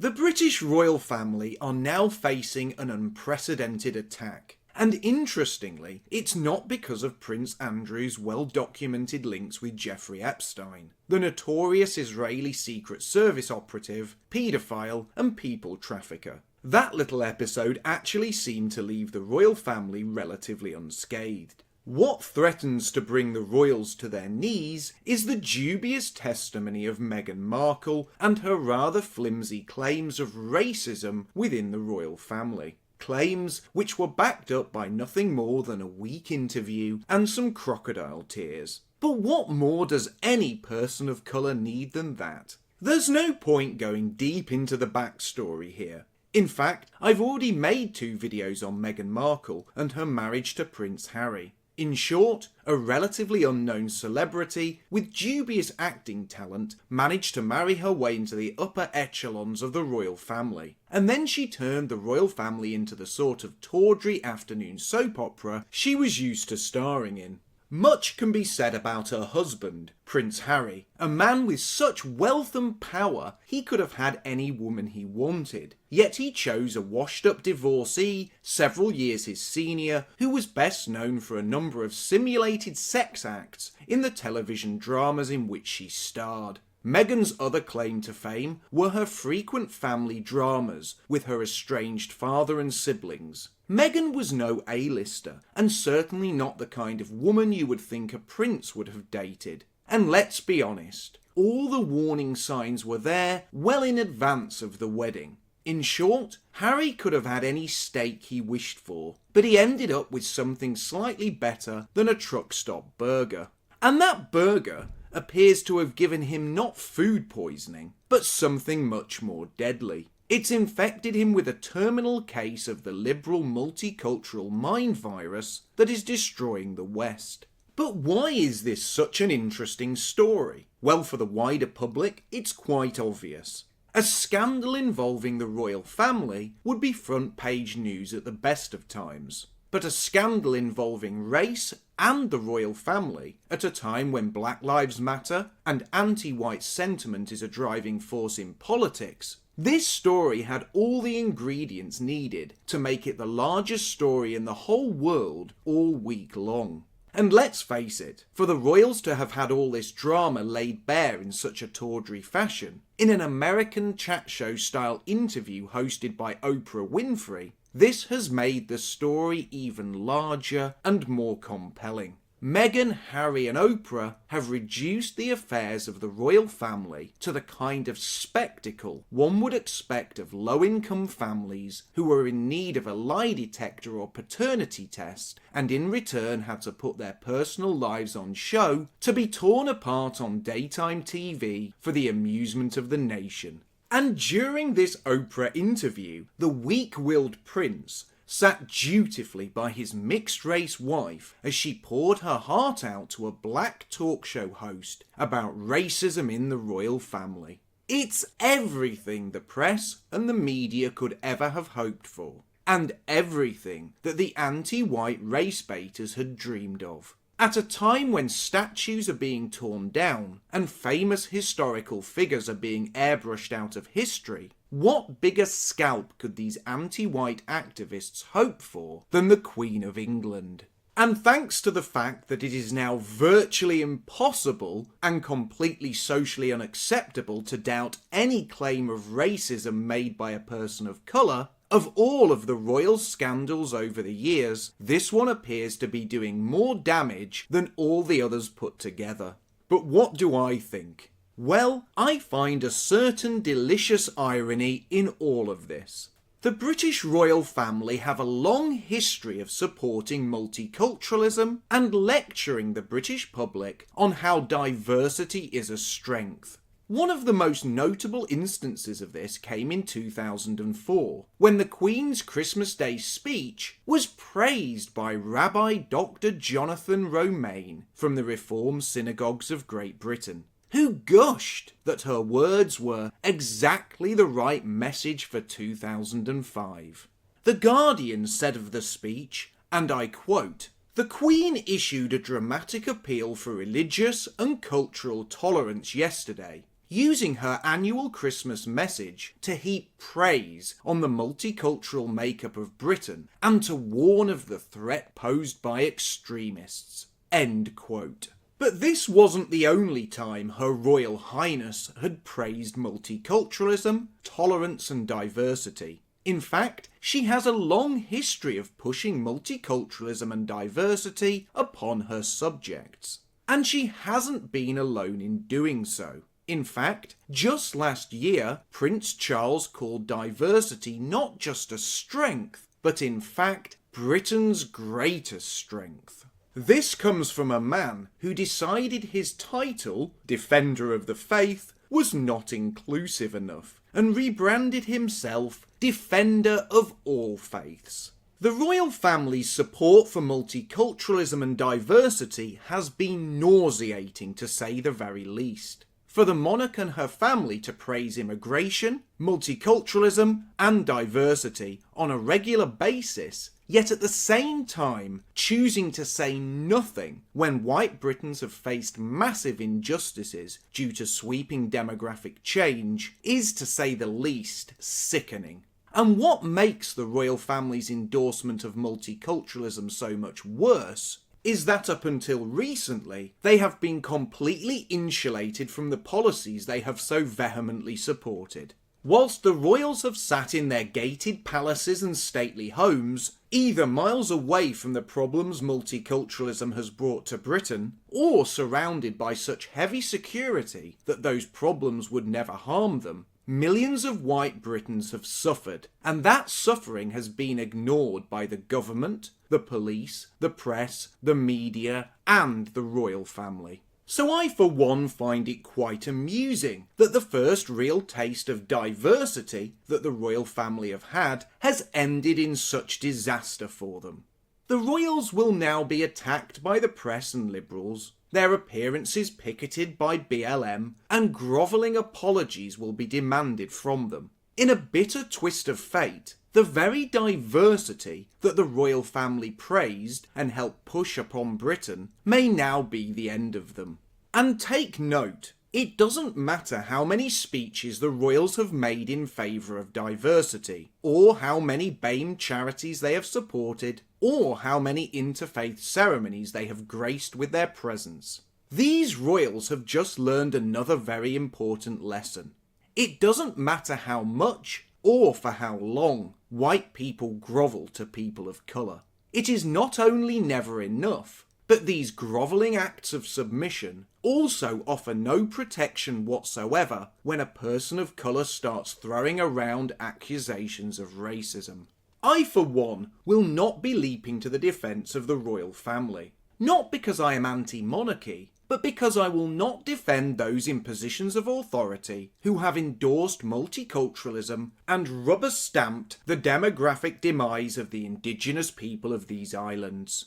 The British royal family are now facing an unprecedented attack. And interestingly, it's not because of Prince Andrew's well-documented links with Jeffrey Epstein, the notorious Israeli Secret Service operative, paedophile and people trafficker. That little episode actually seemed to leave the royal family relatively unscathed. What threatens to bring the royals to their knees is the dubious testimony of Meghan Markle and her rather flimsy claims of racism within the royal family. Claims which were backed up by nothing more than a weak interview and some crocodile tears. But what more does any person of colour need than that? There's no point going deep into the backstory here. In fact, I've already made 2 videos on Meghan Markle and her marriage to Prince Harry. In short, a relatively unknown celebrity with dubious acting talent managed to marry her way into the upper echelons of the royal family. And then she turned the royal family into the sort of tawdry afternoon soap opera she was used to starring in. Much can be said about her husband, Prince Harry, a man with such wealth and power he could have had any woman he wanted. Yet he chose a washed-up divorcee, several years his senior, who was best known for a number of simulated sex acts in the television dramas in which she starred. Meghan's other claim to fame were her frequent family dramas with her estranged father and siblings. Meghan was no A-lister, and certainly not the kind of woman you would think a prince would have dated. And let's be honest, all the warning signs were there well in advance of the wedding. In short, Harry could have had any steak he wished for, but he ended up with something slightly better than a truck stop burger. And that burger appears to have given him not food poisoning, but something much more deadly. It's infected him with a terminal case of the liberal multicultural mind virus that is destroying the West. But why is this such an interesting story? Well, for the wider public, it's quite obvious. A scandal involving the royal family would be front page news at the best of times. But a scandal involving race and the royal family at a time when Black Lives Matter and anti-white sentiment is a driving force in politics, this story had all the ingredients needed to make it the largest story in the whole world all week long. And let's face it, for the royals to have had all this drama laid bare in such a tawdry fashion, in an American chat show style interview hosted by Oprah Winfrey, this has made the story even larger and more compelling. Meghan, Harry and Oprah have reduced the affairs of the royal family to the kind of spectacle one would expect of low-income families who were in need of a lie detector or paternity test and in return had to put their personal lives on show to be torn apart on daytime TV for the amusement of the nation. And during this Oprah interview, the weak-willed prince sat dutifully by his mixed-race wife as she poured her heart out to a black talk show host about racism in the royal family. It's everything the press and the media could ever have hoped for, and everything that the anti-white race baiters had dreamed of. At a time when statues are being torn down and famous historical figures are being airbrushed out of history, what bigger scalp could these anti-white activists hope for than the Queen of England? And thanks to the fact that it is now virtually impossible and completely socially unacceptable to doubt any claim of racism made by a person of colour, of all of the royal scandals over the years, this one appears to be doing more damage than all the others put together. But what do I think? Well, I find a certain delicious irony in all of this. The British royal family have a long history of supporting multiculturalism and lecturing the British public on how diversity is a strength. One of the most notable instances of this came in 2004, when the Queen's Christmas Day speech was praised by Rabbi Dr. Jonathan Romaine from the Reformed Synagogues of Great Britain, who gushed that her words were exactly the right message for 2005. The Guardian said of the speech, and I quote, "The Queen issued a dramatic appeal for religious and cultural tolerance yesterday. using her annual Christmas message to heap praise on the multicultural makeup of Britain and to warn of the threat posed by extremists. End quote. But this wasn't the only time Her Royal Highness had praised multiculturalism, tolerance and diversity. In fact, she has a long history of pushing multiculturalism and diversity upon her subjects. And she hasn't been alone in doing so. In fact, just last year, Prince Charles called diversity not just a strength, but in fact, Britain's greatest strength. This comes from a man who decided his title, Defender of the Faith, was not inclusive enough, and rebranded himself Defender of All Faiths. The royal family's support for multiculturalism and diversity has been nauseating to say the very least. For the monarch and her family to praise immigration, multiculturalism and diversity on a regular basis, yet at the same time choosing to say nothing when white Britons have faced massive injustices due to sweeping demographic change, is to say the least sickening. And what makes the royal family's endorsement of multiculturalism so much worse is that up until recently, they have been completely insulated from the policies they have so vehemently supported. Whilst the royals have sat in their gated palaces and stately homes, either miles away from the problems multiculturalism has brought to Britain, or surrounded by such heavy security that those problems would never harm them, millions of white Britons have suffered, and that suffering has been ignored by the government, the police, the press, the media, and the royal family. So I for one find it quite amusing that the first real taste of diversity that the royal family have had has ended in such disaster for them. The royals will now be attacked by the press and liberals, their appearances picketed by BLM, and grovelling apologies will be demanded from them. In a bitter twist of fate, the very diversity that the royal family praised and helped push upon Britain may now be the end of them. And take note, it doesn't matter how many speeches the royals have made in favour of diversity, or how many BAME charities they have supported, or how many interfaith ceremonies they have graced with their presence. These royals have just learned another very important lesson. It doesn't matter how much, or for how long, white people grovel to people of colour. It is not only never enough, but these grovelling acts of submission also offer no protection whatsoever when a person of colour starts throwing around accusations of racism. I, for one, will not be leaping to the defence of the royal family. Not because I am anti-monarchy, but because I will not defend those in positions of authority who have endorsed multiculturalism and rubber-stamped the demographic demise of the indigenous people of these islands.